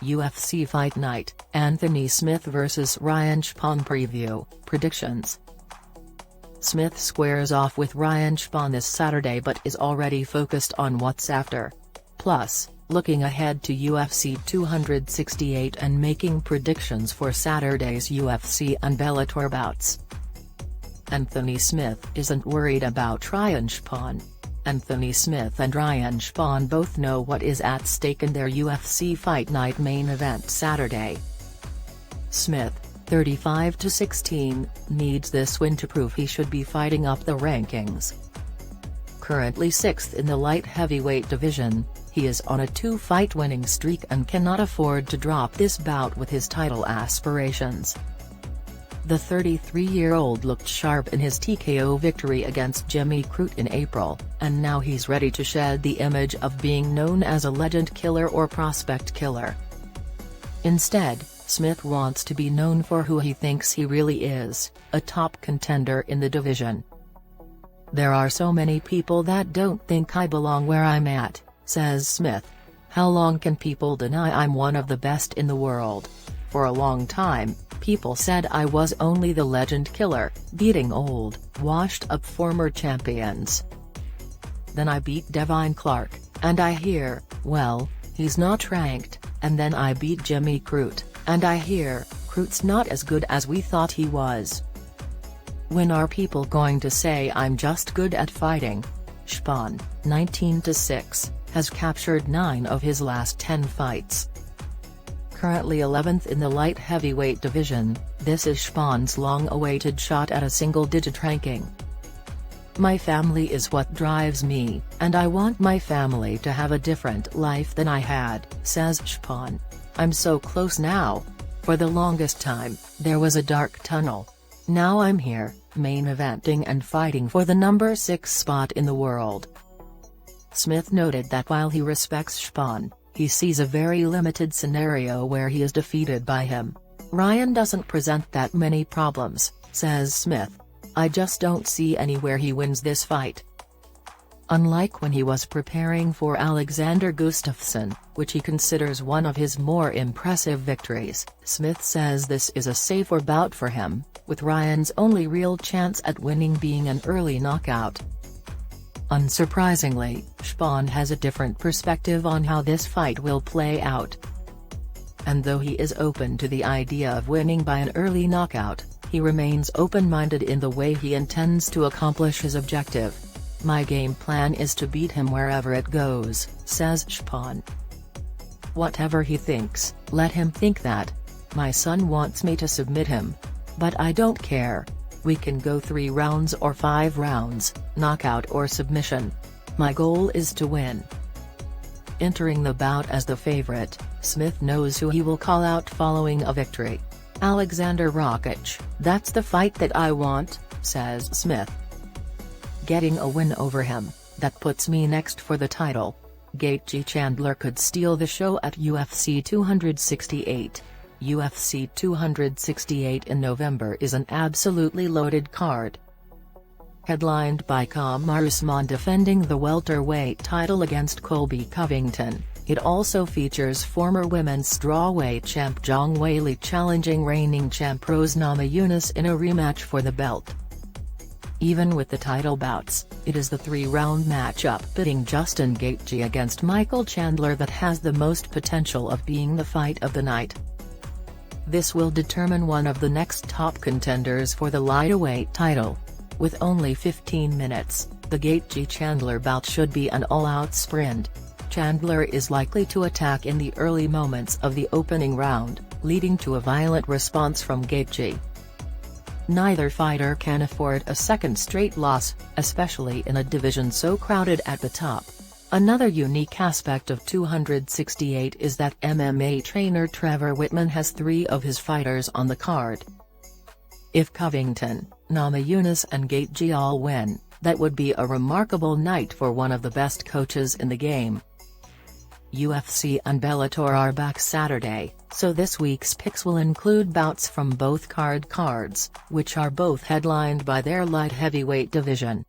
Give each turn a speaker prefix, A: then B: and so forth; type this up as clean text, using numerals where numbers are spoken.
A: UFC Fight Night, Anthony Smith vs Ryan Spann preview, predictions. Smith squares off with Ryan Spann this Saturday but is already focused on what's after. Plus, looking ahead to UFC 268 and making predictions for Saturday's UFC and Bellator bouts. Anthony Smith isn't worried about Ryan Spann. Anthony Smith and Ryan Spann both know what is at stake in their UFC Fight Night main event Saturday. Smith, 35-16, needs this win to prove he should be fighting up the rankings. Currently 6th in the light heavyweight division, he is on a 2-fight winning streak and cannot afford to drop this bout with his title aspirations. The 33-year-old looked sharp in his TKO victory against Jimmy Crute in April, and now he's ready to shed the image of being known as a legend killer or prospect killer. Instead, Smith wants to be known for who he thinks he really is, a top contender in the division. "There are so many people that don't think I belong where I'm at," says Smith. "How long can people deny I'm one of the best in the world? For a long time, people said I was only the legend killer, beating old, washed-up former champions. Then I beat Devin Clark, and I hear, well, he's not ranked, and then I beat Jimmy Crute, and I hear, Crute's not as good as we thought he was. When are people going to say I'm just good at fighting?" Spann, 19-6, has captured 9 of his last 10 fights. Currently 11th in the light heavyweight division, this is Spann's long-awaited shot at a single-digit ranking. "My family is what drives me, and I want my family to have a different life than I had," says Spann. "I'm so close now. For the longest time, there was a dark tunnel. Now I'm here, main eventing and fighting for the number 6 spot in the world." Smith noted that while he respects Spann, he sees a very limited scenario where he is defeated by him. "Ryan doesn't present that many problems," says Smith. "I just don't see anywhere he wins this fight." Unlike when he was preparing for Alexander Gustafsson, which he considers one of his more impressive victories, Smith says this is a safer bout for him, with Ryan's only real chance at winning being an early knockout. Unsurprisingly, Spann has a different perspective on how this fight will play out. And though he is open to the idea of winning by an early knockout, he remains open-minded in the way he intends to accomplish his objective. "My game plan is to beat him wherever it goes," says Spann. "Whatever he thinks, let him think that. My son wants me to submit him. But I don't care. We can go 3 rounds or 5 rounds, knockout or submission. My goal is to win." Entering the bout as the favorite, Smith knows who he will call out following a victory. "Alexander Rakic, that's the fight that I want," says Smith. "Getting a win over him, that puts me next for the title. Gaethje Chandler could steal the show at UFC 268. UFC 268 in November is an absolutely loaded card. Headlined by Kamaru Usman defending the welterweight title against Colby Covington, it also features former women's strawweight champ Zhang Weili challenging reigning champ Rose Namajunas in a rematch for the belt. Even with the title bouts, it is the 3-round matchup pitting Justin Gaethje against Michael Chandler that has the most potential of being the fight of the night. This will determine one of the next top contenders for the lightweight title. With only 15 minutes, the Gaethje-Chandler bout should be an all-out sprint. Chandler is likely to attack in the early moments of the opening round, leading to a violent response from Gaethje. Neither fighter can afford a second straight loss, especially in a division so crowded at the top. Another unique aspect of 268 is that MMA trainer Trevor Whitman has 3 of his fighters on the card. If Covington, Namajunas and Gaethje all win, that would be a remarkable night for one of the best coaches in the game. UFC and Bellator are back Saturday, so this week's picks will include bouts from both cards, which are both headlined by their light heavyweight division.